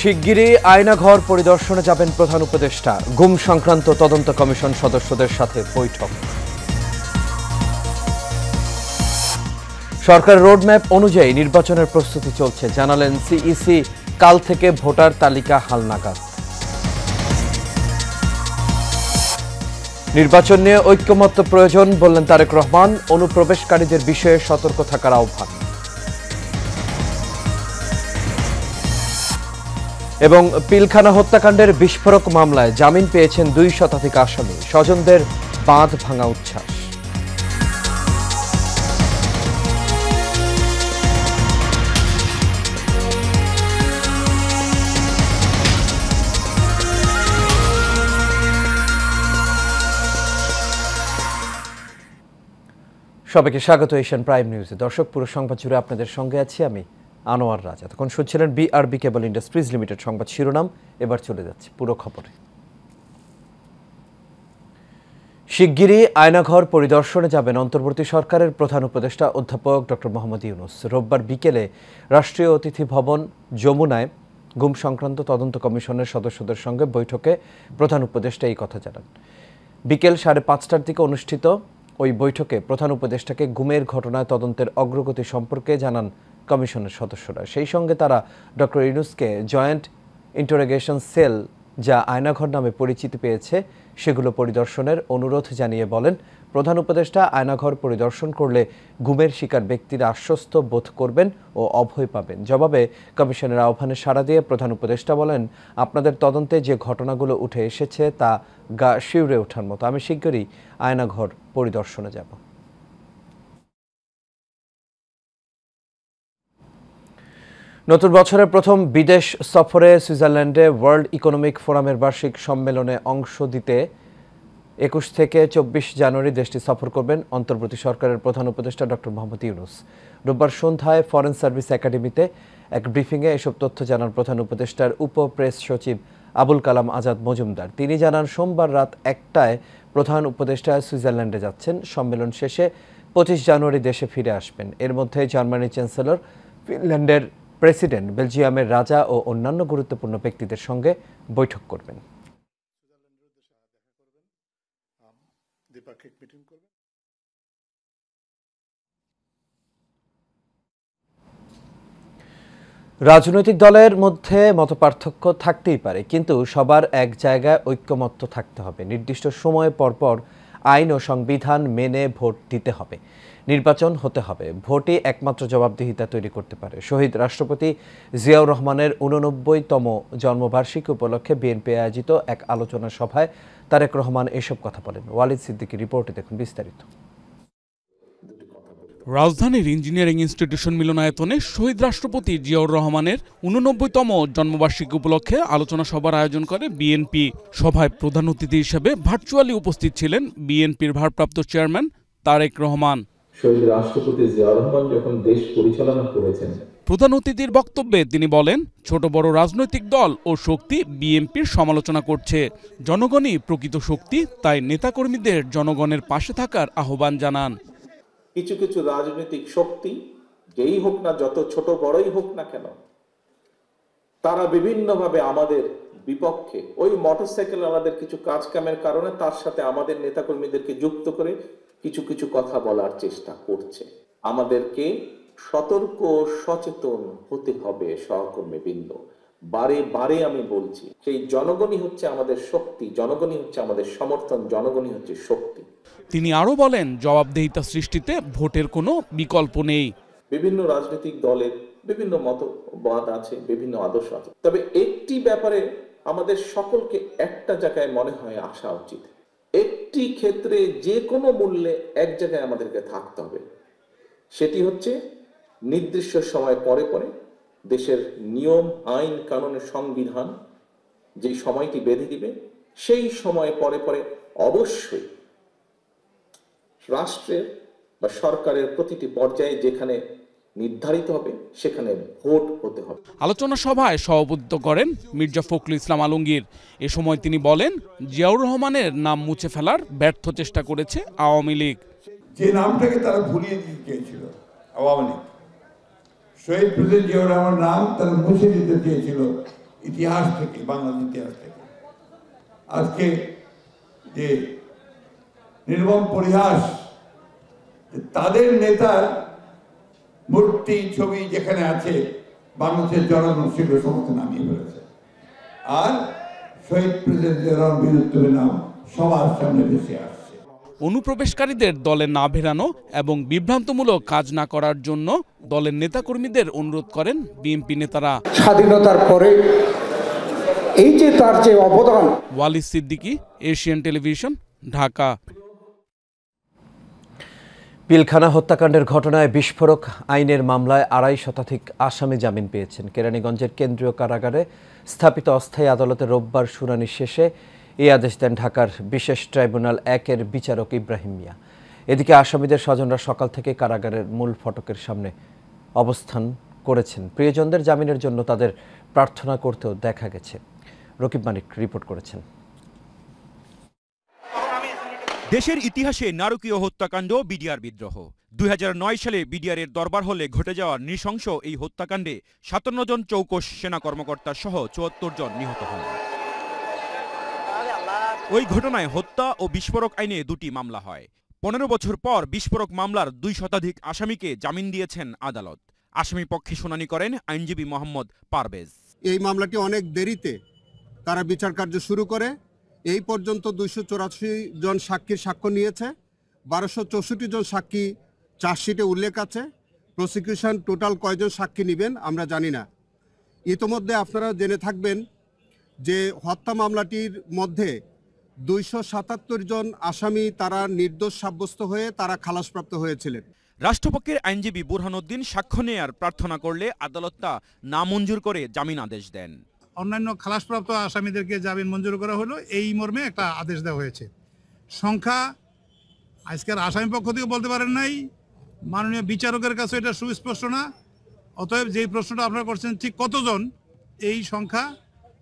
শিগগিরই আয়নাঘর পরিদর্শনে যাবেন প্রধান উপদেষ্টা। গুম সংক্রান্ত তদন্ত কমিশন সদস্যদের সাথে বৈঠক। সরকারের রোডম্যাপ অনুযায়ী নির্বাচনের প্রস্তুতি চলছে, জানালেন সিইসি। কাল থেকে ভোটার তালিকা হালনাগাদ। নির্বাচন নিয়ে ঐক্যমত্য প্রয়োজন বললেন তারেক রহমান। অনুপ্রবেশকারীদের বিষয়ে সতর্ক থাকার আহ্বান। এবং পিলখানা হত্যাকাণ্ডের বিস্ফোরক মামলায় জামিন পেয়েছেন 2 শতাধিক আসামি। স্বজনদের বাঁধ ভাঙা উচ্ছ্বাস। সবাইকে স্বাগত এশিয়ান প্রাইম নিউজে। দর্শক, পুরো সংবাদ জুড়ে আপনাদের সঙ্গে আছি আমি আনোয়ার রাজা। তখন শুনছিলেন বিআরবি কেবল ইন্ডাস্ট্রিজ লিমিটেড সংবাদ শিরোনাম। এবার চলে যাচ্ছে পুরো খবরে। শিগগিরই আয়নাঘর পরিদর্শনে যাবেন অন্তর্বর্তী সরকারের প্রধান উপদেষ্টা অধ্যাপক ডক্টর মোহাম্মদ ইউনূস। রোববার বিকেলে রাষ্ট্রীয় অতিথি ভবন যমুনায় গুম সংক্রান্ত তদন্ত কমিশনের সদস্যদের সঙ্গে বৈঠকে প্রধান উপদেষ্টা এই কথা জানান। বিকেল 5:30টার দিকে অনুষ্ঠিত ওই বৈঠকে প্রধান উপদেষ্টাকে গুমের ঘটনায় তদন্তের অগ্রগতি সম্পর্কে জানান কমিশনের সদস্যরা। সেই সঙ্গে তারা ডক্টর ইউনূসকে জয়েন্ট ইন্টারোগেশন সেল, যা আয়নাঘর নামে পরিচিতি পেয়েছে, সেগুলো পরিদর্শনের অনুরোধ জানিয়ে বলেন, প্রধান উপদেষ্টা আয়নাঘর পরিদর্শন করলে গুমের শিকার ব্যক্তিরা আশ্বস্ত বোধ করবেন ও অভয় পাবেন। জবাবে কমিশনের আহ্বানে সাড়া দিয়ে প্রধান উপদেষ্টা বলেন, আপনাদের তদন্তে যে ঘটনাগুলো উঠে এসেছে তা গা শিউরে ওঠার মতো। আমি শিগগিরই আয়নাঘর পরিদর্শনে যাব। নতুন বছরের প্রথম বিদেশ সফরে সুইজারল্যান্ডে ওয়ার্ল্ড ইকোনমিক ফোরামের বার্ষিক সম্মেলনে অংশ দিতে 21 থেকে 24 জানুয়ারি দেশটি সফর করবেন অন্তর্বর্তী সরকারের প্রধান উপদেষ্টা ডক্টর মোহাম্মদ ইউনূস। রোববার সন্ধ্যায় ফরেন সার্ভিস একাডেমিতে এক ব্রিফিংয়ে এসব তথ্য জানান প্রধান উপদেষ্টার উপ প্রেস সচিব আবুল কালাম আজাদ মজুমদার। তিনি জানান, সোমবার রাত 1টায় প্রধান উপদেষ্টা সুইজারল্যান্ডে যাচ্ছেন। সম্মেলন শেষে 25 জানুয়ারি দেশে ফিরে আসবেন। এর মধ্যে জার্মানির চ্যান্সেলর, ফিনল্যান্ডের প্রেসিডেন্ট, বেলজিয়ামের রাজা ও অন্যান্য গুরুত্বপূর্ণ ব্যক্তিদের সঙ্গে বৈঠক করবেন। রাজনৈতিক দলের মধ্যে মতপার্থক্য থাকতেই পারে, কিন্তু সবার এক জায়গায় ঐক্যমত্য থাকতে হবে। নির্দিষ্ট সময় পরপর আইন ও সংবিধান মেনে ভোট দিতে হবে। নির্বাচন হতে হবে। ভোটই একমাত্র জবাবদিহিতা তৈরি করতে পারে। শহীদ রাষ্ট্রপতি জিয়াউর রহমানের 89তম জন্মবার্ষিকী উপলক্ষে বিএনপি আয়োজিত এক আলোচনা সভায় তারেক রহমান এসব কথা বলেন। ওয়ালিদ সিদ্দিকীর রিপোর্টে দেখুন বিস্তারিত। রাজধানীর ইঞ্জিনিয়ারিং ইনস্টিটিউশন মিলনায়তনে শহীদ রাষ্ট্রপতি জিয়াউর রহমানের 89তম জন্মবার্ষিকী উপলক্ষে আলোচনা সভার আয়োজন করে বিএনপি। সভায় প্রধান অতিথি হিসেবে ভার্চুয়ালি উপস্থিত ছিলেন বিএনপির ভারপ্রাপ্ত চেয়ারম্যান তারেক রহমান। শহীদ রাষ্ট্রপতি জিয়াউর রহমান যখন দেশ পরিচালনা করেছেন, প্রধান অতিথির বক্তব্যে তিনি বলেন, ছোট বড় রাজনৈতিক দল ও শক্তি বিএনপির সমালোচনা করছে। জনগণই প্রকৃত শক্তি, তাই নেতাকর্মীদের জনগণের পাশে থাকার আহ্বান জানান। কিছু কিছু রাজনৈতিক শক্তি, যেই হোক না, যত ছোট বড়ই হোক না কেন, তারা বিভিন্নভাবে আমাদের বিপক্ষে, ওই মোটরসাইকেল আমাদের কিছু কাজ কামের কারণে তার সাথে আমাদের নেতাকর্মীদেরকে যুক্ত করে কিছু কিছু কথা বলার চেষ্টা করছে। আমাদেরকে সতর্ক সচেতন হতে হবে সহকর্মীবৃন্দ। বারে বারে আমি বলছি, সেই জনগণই হচ্ছে আমাদের শক্তি, জনগণই হচ্ছে আমাদের সমর্থন, জনগণই হচ্ছে শক্তি। তিনি আরো বলেন, জবাবদিহিতা সৃষ্টিতে ভোটের কোনো বিকল্প নেই। বিভিন্ন রাজনৈতিক দলের বিভিন্ন মতবাদ আছে, বিভিন্ন আদর্শ আছে, তবে একটি ব্যাপারে আমাদের সকলকে একটা জায়গায় মনে হয় আসা উচিত। একটি ক্ষেত্রে যে কোনো মূল্যে এক জায়গায় আমাদেরকে থাকতে হবে, সেটি হচ্ছে নির্দিষ্ট সময় পরে পরে দেশের নিয়ম, আইন, কানুনের, সংবিধান যে সময়টি বেঁধে দিবে, সেই সময় পরে পরে অবশ্যই রাষ্ট্রের বা সরকারের প্রতিটি পর্যায়ে যেখানে নির্ধারিত হবে সেখানে ভোট হতে হবে। আলোচনা সভায় সভাপতিত্ব করেন মির্জা ফখরুল ইসলাম আলমগীর। এ সময় তিনি বলেন, জিয়াউর রহমানের নাম মুছে ফেলার ব্যর্থ চেষ্টা করেছে আওয়ামী লীগ। যে নামটাকে তারা ভুলিয়ে দিতে চেয়েছিল আওয়ামী লীগ, শহীদ প্রেসিডেন্ট জিয়াউর রহমানের নাম তারা মুছে দিতে চেয়েছিল ইতিহাস থেকে, বাংলাদেশ ইতিহাস থেকে। আজকে যে নির্মম পরিহাস, তাদের নেতার মূর্তি ছবি যেখানে আছে বাংলাদেশের জনগণ সমস্ত নামিয়ে ফেলেছে, আর শহীদ প্রেসিডেন্ট জিয়াউর বীরত্বের নাম সবার সামনে ভেসে আসছে। অনুপ্রবেশকারীদের দলে না ভেড়ানো এবং বিভ্রান্তমূলক কাজ না করার জন্য দলের নেতাকর্মীদের অনুরোধ করেন বিএনপি নেতারা। স্বাধীনতার পরে এই যে তার যে অবদান। Walid Siddiqui, Asian television, Dhaka. পিলখানা হত্যাকাণ্ডের ঘটনায় বিস্ফোরক আইনের মামলায় ২৫ শতাধিক আসামি জামিন পেয়েছেন। কেরানীগঞ্জের কেন্দ্রীয় কারাগারে স্থাপিত অস্থায়ী আদালতে রোববার শুনানি শেষে এই আদেশ দেন ঢাকার বিশেষ ট্রাইব্যুনাল ১-এর বিচারক ইব্রাহিম মিয়া। এদিকে আসামিদের স্বজনরা সকাল থেকে কারাগারের মূল ফটকের সামনে অবস্থান করেছেন। প্রিয়জনদের জামিনের জন্য তাদের প্রার্থনা করতেও দেখা গেছে। রকিব মানিক রিপোর্ট করেছেন। দেশের ইতিহাসে নারকীয় হত্যাকাণ্ড বিডিআর বিদ্রোহ। ২০০৯ সালে বিডিআরের দরবার হলে ঘটে যাওয়া নৃশংস এই হত্যাকাণ্ডে ৫৭ জন চৌকস সেনা কর্মকর্তা সহ ৭৪ জন নিহত হন। ওই ঘটনায় হত্যা ও বিস্ফোরক আইনে ২টি মামলা হয়। ১৫ বছর পর বিস্ফোরক মামলার ২ শতাধিক আসামিকে জামিন দিয়েছেন আদালত। আসামি পক্ষে শুনানি করেন আইনজীবী মোহাম্মদ পারভেজ। এই মামলাটি অনেক দেরিতে তারা বিচার কার্য শুরু করে। এই পর্যন্ত ২৮৪ জন সাক্ষীর সাক্ষ্য নিয়েছে। ১২৬৪ জন সাক্ষী চার্জশিটে উল্লেখ আছে। প্রসিকিউশন টোটাল কয়জন সাক্ষী নেবেন আমরা জানি না। ইতোমধ্যে আপনারা জেনে থাকবেন যে হত্যা মামলাটির মধ্যে ২৭৭ জন আসামি তারা নির্দোষ সাব্যস্ত হয়ে তারা খালাসপ্রাপ্ত হয়েছিলেন। রাষ্ট্রপক্ষের আইনজীবী বুরহানুদ্দিন সাক্ষ্য নেয়ার প্রার্থনা করলে আদালত তা নামঞ্জুর করে জামিন আদেশ দেন। অন্যান্য খালাসপ্রাপ্ত আসামিদেরকে জামিন মঞ্জুর করা হলো, এই মর্মে একটা আদেশ দেওয়া হয়েছে। সংখ্যা আজকের আসামি পক্ষ থেকে বলতে পারেন নাই, মাননীয় বিচারকের কাছে এটা সুস্পষ্ট না। অতএব যেই প্রশ্নটা আপনারা করছেন ঠিক কতজন, এই সংখ্যা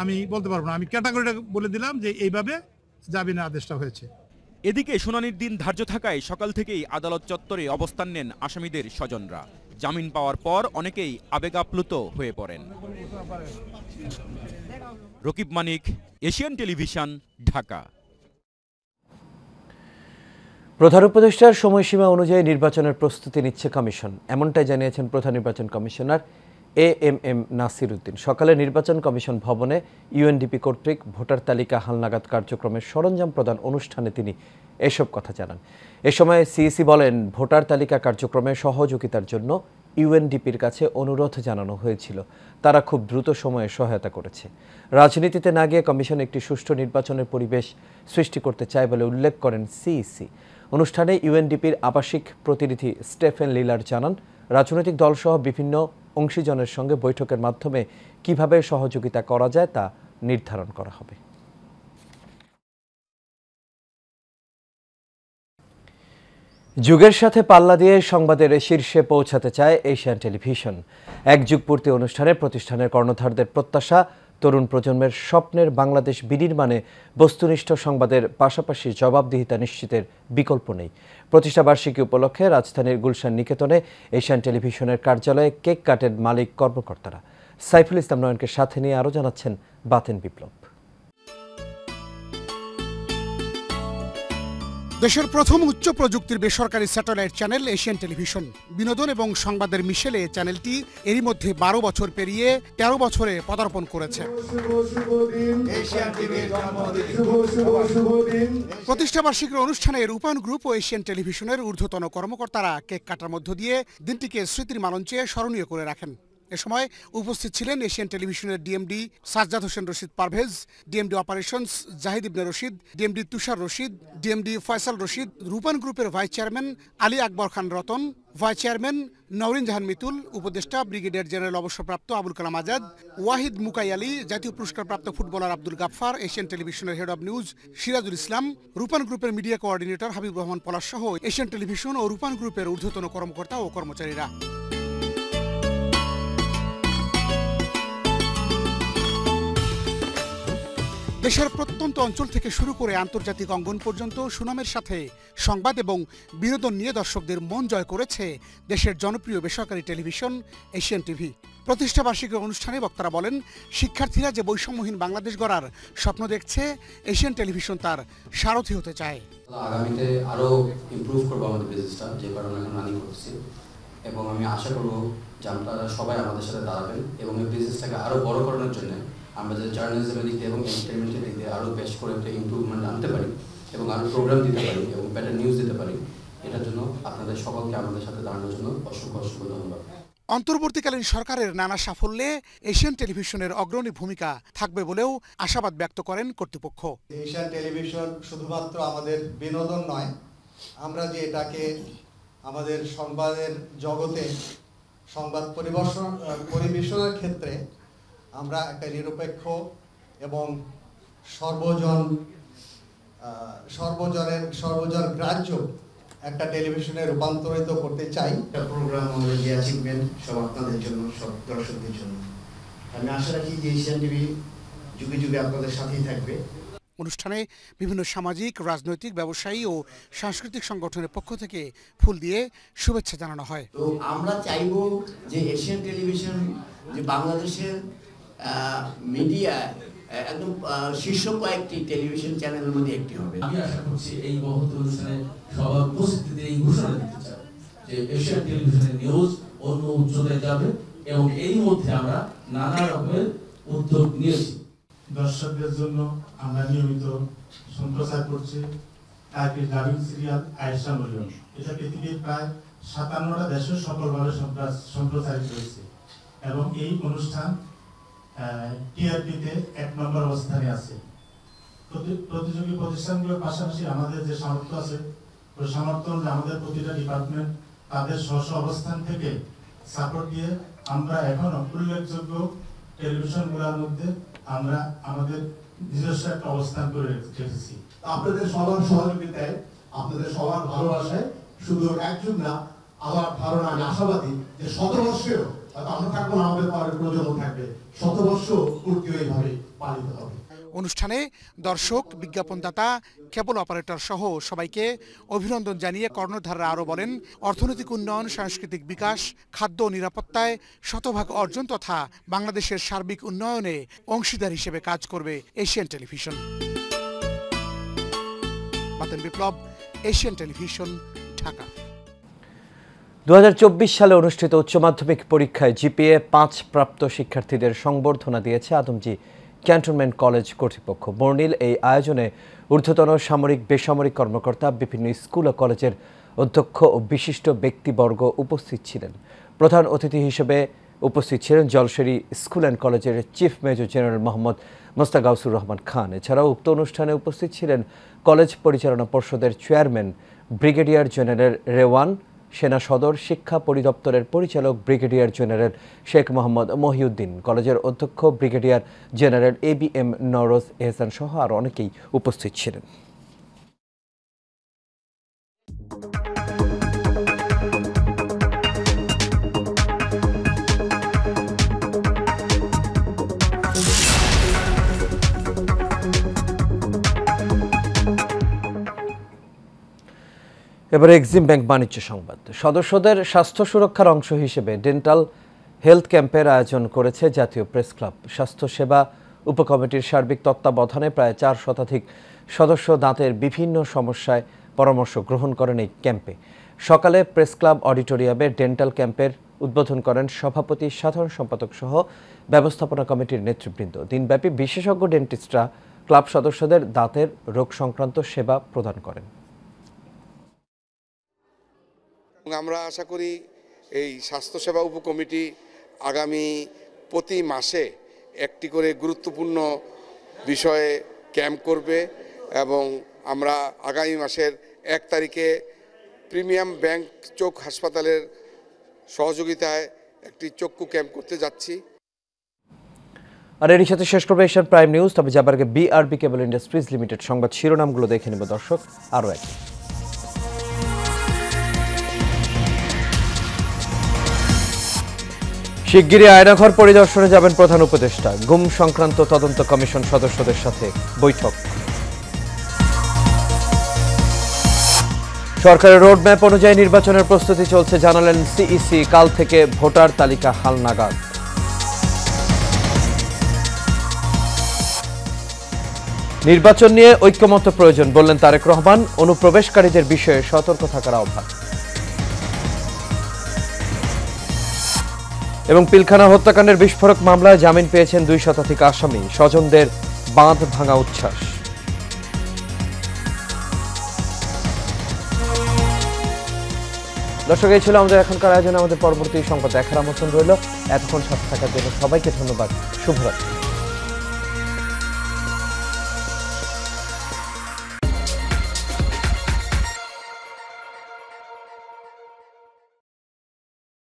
আমি বলতে পারবো না। আমি ক্যাটাগরিটা বলে দিলাম যে এইভাবে জামিনের আদেশটা হয়েছে। এদিকে শুনানির দিন ধার্য থাকায় সকাল থেকেই আদালত চত্বরে অবস্থান নেন আসামিদের স্বজনরা। জামিন পাওয়ার পর অনেকেই আবেগাপ্লুত হয়ে পড়েন। রকিব মানিক, এশিয়ান টেলিভিশন, ঢাকা। প্রধান উপদেষ্টার সময়সীমা অনুযায়ী নির্বাচনের প্রস্তুতি নিচ্ছে কমিশন, এমনটাই জানিয়েছেন প্রধান নির্বাচন কমিশনার এএমএম নাসির উদ্দিন। সকালে নির্বাচন কমিশন ভবনে ইউএনডিপি কর্তৃক ভোটার তালিকা হালনাগাদ কার্যক্রমের সরঞ্জাম প্রদান অনুষ্ঠানে তিনি এসব কথা জানান। এ সময় সিইসি বলেন, ভোটার তালিকা কার্যক্রমে সহযোগিতার জন্য ইউএনডিপির কাছে অনুরোধ জানানো হয়েছিল, তারা খুব দ্রুত সময়ে সহায়তা করেছে। রাজনীতিতে না গিয়ে কমিশন একটি সুষ্ঠু নির্বাচনের পরিবেশ সৃষ্টি করতে চায় বলে উল্লেখ করেন সিইসি। অনুষ্ঠানে ইউএনডিপির আবাসিক প্রতিনিধি স্টেফেন লিলার জানান, রাজনৈতিক দলসহ বিভিন্ন অংশীজনের সঙ্গে বৈঠকের মাধ্যমে কিভাবে সহযোগিতা করা যায় তা নির্ধারণ করা হবে। যুগের সাথে পাল্লা দিয়ে সংবাদের শীর্ষে পৌঁছাতে চায় এশিয়ান টেলিভিশন। এক যুগ পূর্তি অনুষ্ঠানে প্রতিষ্ঠানের কর্ণধারদের প্রত্যাশা, তরুণ প্রজন্মের স্বপ্নের বাংলাদেশ বিনির্মাণে বস্তুনিষ্ঠ সংবাদের পাশাপাশি জবাবদিহিতা নিশ্চিতের বিকল্প নেই। প্রতিষ্ঠাবার্ষিকী উপলক্ষে রাজধানীর গুলশান নিকেতনে এশিয়ান টেলিভিশনের কার্যালয়ে কেক কাটেন মালিক কর্মকর্তারা। সাইফুল ইসলাম নয়নকে সাথে নিয়ে আরও জানাচ্ছেন বাতেন বিপ্লব। দেশের প্রথম উচ্চ প্রযুক্তির বেসরকারি স্যাটেলাইট চ্যানেল এশিয়ান টেলিভিশন। বিনোদন এবং সংবাদের মিশেলে চ্যানেলটি এরই মধ্যে ১২ বছর পেরিয়ে ১৩ বছরে পদার্পণ করেছে। প্রতিষ্ঠাবার্ষিকীর অনুষ্ঠানে রূপায়ণ গ্রুপ ও এশিয়ান টেলিভিশনের ঊর্ধ্বতন কর্মকর্তারা কেক কাটার মধ্য দিয়ে দিনটিকে স্মৃতির মালঞ্চে স্মরণীয় করে রাখেন। এ সময় উপস্থিত ছিলেন এশিয়ান টেলিভিশনের DMD Sajjad Hossain Rashid Parvez, DMD operations Zahid Ibne Rashid, DMD Tushar Rashid, DMD Faisal Rashid, Rupayan গ্রুপের vice chairman Ali Akbar Khan Ratan, vice chairman Nowrin Jahan Mitul, উপদেষ্টা ব্রিগেডিয়ার জেনারেল অবসরপ্রাপ্ত আবুল কালাম আজাদ, ওয়াহিদ মুকাই আলী, জাতীয় পুরস্কারপ্রাপ্ত ফুটবলার আব্দুল গাফফার, এশিয়ান টেলিভিশনের head of news Sirajul Islam, রূপায়ণ গ্রুপের মিডিয়া কোঅর্ডিনেটর হাবিব রহমান পলাশ সহ এশিয়ান টেলিভিশন ও রূপায়ণ গ্রুপের ঊর্ধ্বতন কর্মকর্তা ও কর্মচারীরা। দেশের প্রত্যন্ত অঞ্চল থেকে শুরু করে আন্তর্জাতিক অঙ্গন পর্যন্ত সুনামের সাথে সংবাদ এবং বিনোদন নিয়ে দর্শকদের মন জয় করেছে দেশের জনপ্রিয় বেসরকারি টেলিভিশন এশিয়ান টিভি। প্রতিষ্ঠাবার্ষিকী অনুষ্ঠানে বক্তারা বলেন, শিক্ষার্থীরা যে বৈষম্যহীন বাংলাদেশ গড়ার স্বপ্ন দেখছে, এশিয়ান টেলিভিশন তার সারথি হতে চায়। আগামীতে আরো ইমপ্রুভ করবো আমাদের বিজনেসটা, যে কারণে এখন রানিং করছি, এবং আমি আশা করবো যে আপনারা সবাই আমাদের সাথে দাঁড়াবেন এবং এই বিজনেসটাকে আরো বড় করানোর জন্য আমরা যে জার্নালিজমের দিক দিয়ে এবং এন্টারটেনমেন্টের দিক দিয়ে আরো বেশ করে একটা ইমপ্রুভমেন্ট আনতে পারি এবং আরো প্রোগ্রাম দিতে পারি এবং বেটার নিউজ দিতে পারি। এটার জন্য আপনাদের সকলকে আমাদের সাথে দাঁড়ানোর জন্য অসংখ্য অসংখ্য ধন্যবাদ। অন্তর্বর্তীকালীন সরকারের নানা সাফল্যে এশিয়ান টেলিভিশনের অগ্রণী ভূমিকা থাকবে বলেও আশাবাদ ব্যক্ত করেন কর্তৃপক্ষ। এশিয়ান টেলিভিশন শুধুমাত্র আমাদের বিনোদন নয়, আমরা যে এটাকে আমাদের সংবাদের জগতে সংবাদ পরিবেশনের ক্ষেত্রে আমরা একটা নিরপেক্ষ এবং সর্বজন গ্রাহ্য একটা টেলিভিশনে রূপান্তরিত করতে চাই। একটা প্রোগ্রাম আমাদের যে অ্যাচিভমেন্ট সব আপনাদের জন্য, সব দর্শকদের জন্য। আমি আশা রাখি যে এশিয়ান টিভি যুগে যুগে আপনাদের সাথেই থাকবে। অনুষ্ঠানে বিভিন্ন সামাজিক, রাজনৈতিক, ব্যবসায়ী ও সাংস্কৃতিক সংগঠনের পক্ষ থেকে ফুল দিয়ে শুভেচ্ছা জানানো হয়। তো আমরা চাইব যে এশিয়ান টেলিভিশন যে বাংলাদেশের মিডিয়া একদম শীর্ষ কয়েকটি টেলিভিশন চ্যানেলের মধ্যে একটি হবে। আমি আশা করছি এই মহৎ অনুষ্ঠানে সবার উপস্থিতিতে এই ঘোষণা দিতে চাই যে এশিয়ান টেলিভিশনের নিউজ অন্য উচ্চতায় যাবে এবং এই মধ্যে আমরা নানা রকমের উদ্যোগ নিয়েছি। দর্শকদের জন্য আমরা নিয়মিত সম্প্রচার করছি Turkish dubbing serial Ayesha Maryam. এটা পৃথিবীর প্রায় 57টা দেশে সফলভাবে সম্প্রচারিত হয়েছে এবং এই অনুষ্ঠান টিআরপিতে 1 নম্বর অবস্থানে আছে। প্রতিযোগী প্রতিষ্ঠানগুলোর পাশাপাশি আমাদের যে সামর্থ্য আছে, ওই সামর্থ্য অনুযায়ী আমাদের প্রতিটা ডিপার্টমেন্ট তাদের স্ব অবস্থান থেকে সাপোর্ট দিয়ে আমরা এখন উল্লেখযোগ্য টেলিভিশনগুলোর মধ্যে আমরা আমাদের নিজস্ব একটা অবস্থান করে রেখেছি। আপনাদের সবার সহযোগিতায়, আপনাদের সবার ভালোবাসায় শুধু একযুগ না, আমার ধারণা, আমি আশাবাদী যে 100 বর্ষেও আমরা থাকবো না, আমাদের পরের প্রজন্ম থাকবে, 100 বর্ষ পূর্তি এইভাবে পালিত হবে। অনুষ্ঠানে দর্শক, বিজ্ঞাপনদাতা, কেবল অপারেটর সহ সবাইকে অভিনন্দন জানিয়ে কর্ণধাররা আরও বলেন, অর্থনৈতিক উন্নয়ন, সাংস্কৃতিক বিকাশ, খাদ্য নিরাপত্তায় শতভাগ অর্জন তথা বাংলাদেশের সার্বিক উন্নয়নে অংশীদার হিসেবে কাজ করবে এশিয়ান টেলিভিশন। বাতেন বিপ্লব, এশিয়ান টেলিভিশন, ঢাকা। 2024 সালে অনুষ্ঠিত উচ্চ মাধ্যমিক পরীক্ষায় জিপিএ 5 প্রাপ্ত শিক্ষার্থীদের সংবর্ধনা দিয়েছে আদমজী ক্যান্টনমেন্ট কলেজ কর্তৃপক্ষ। বর্ণিল এই আয়োজনে ঊর্ধ্বতন সামরিক, বেসামরিক কর্মকর্তা, বিভিন্ন স্কুল ও কলেজের অধ্যক্ষ ও বিশিষ্ট ব্যক্তিবর্গ উপস্থিত ছিলেন। প্রধান অতিথি হিসেবে উপস্থিত ছিলেন জলশেরি স্কুল অ্যান্ড কলেজের chief major general Mohammad Mostagausur Rahman Khan. এছাড়াও উক্ত অনুষ্ঠানে উপস্থিত ছিলেন কলেজ পরিচালনা পর্ষদের চেয়ারম্যান ব্রিগেডিয়ার জেনারেল রেওয়ান, সেনা সদর শিক্ষা পরিদপ্তরের পরিচালক ব্রিগেডিয়ার জেনারেল শেখ মোহাম্মদ মহিউদ্দিন, কলেজের অধ্যক্ষ ব্রিগেডিয়ার জেনারেল ABM নওরোজ এহসান সহ আরও অনেকেই উপস্থিত ছিলেন। এবারে এক্সিম ব্যাংক বাণিজ্য সংবাদ। সদস্যদের স্বাস্থ্য সুরক্ষার অংশ হিসেবে ডেন্টাল হেলথ ক্যাম্পের আয়োজন করেছে জাতীয় প্রেস ক্লাব। স্বাস্থ্যসেবা উপকমিটির সার্বিক তত্ত্বাবধানে প্রায় 4 শতাধিক সদস্য দাঁতের বিভিন্ন সমস্যায় পরামর্শ গ্রহণ করেন এই ক্যাম্পে। সকালে প্রেস ক্লাব অডিটোরিয়ামে ডেন্টাল ক্যাম্পের উদ্বোধন করেন সভাপতি, সাধারণ সম্পাদক সহ ব্যবস্থাপনা কমিটির নেতৃবৃন্দ। দিনব্যাপী বিশেষজ্ঞ ডেন্টিস্টরা ক্লাব সদস্যদের দাঁতের রোগ সংক্রান্ত সেবা প্রদান করেন। আমরা আশা করি এই স্বাস্থ্যসেবা উপকমিটি আগামী প্রতি মাসে একটি করে গুরুত্বপূর্ণ বিষয়ে ক্যাম্প করবে এবং আমরা আগামী মাসের 1 তারিখে প্রিমিয়াম ব্যাংক চোখ হাসপাতালের সহযোগিতায় একটি চক্ষু ক্যাম্প করতে যাচ্ছি। আর এর সাথে শেষ করবে এশিয়ান প্রাইম নিউজ। তবে যাবার আগে BRB কেবল ইন্ডাস্ট্রিজ লিমিটেড সংবাদ শিরোনামগুলো দেখে নেব দর্শক আরও একবার। শিগগিরই আয়নাঘর পরিদর্শনে যাবেন প্রধান উপদেষ্টা। গুম সংক্রান্ত তদন্ত কমিশন সদস্যদের সাথে বৈঠক। সরকারের রোডম্যাপ অনুযায়ী নির্বাচনের প্রস্তুতি চলছে জানালেন সিইসি। কাল থেকে ভোটার তালিকা হালনাগাদ। নির্বাচন নিয়ে ঐক্যমত্য প্রয়োজন বললেন তারেক রহমান। অনুপ্রবেশকারীদের বিষয়ে সতর্ক থাকার আহ্বান। এবং পিলখানা হত্যাকাণ্ডের বিস্ফোরক মামলায় জামিন পেয়েছেন 2 শতাধিক আসামি। স্বজনদের বাঁধ ভাঙা উচ্ছ্বাস। দর্শক, এই ছিল আমাদের এখনকার আয়োজনে। আমাদের পরবর্তী সংবাদ দেখার আমন্ত্রণ রইল। এতক্ষণ সাথে থাকার জন্য সবাইকে ধন্যবাদ। শুভরাত্রি।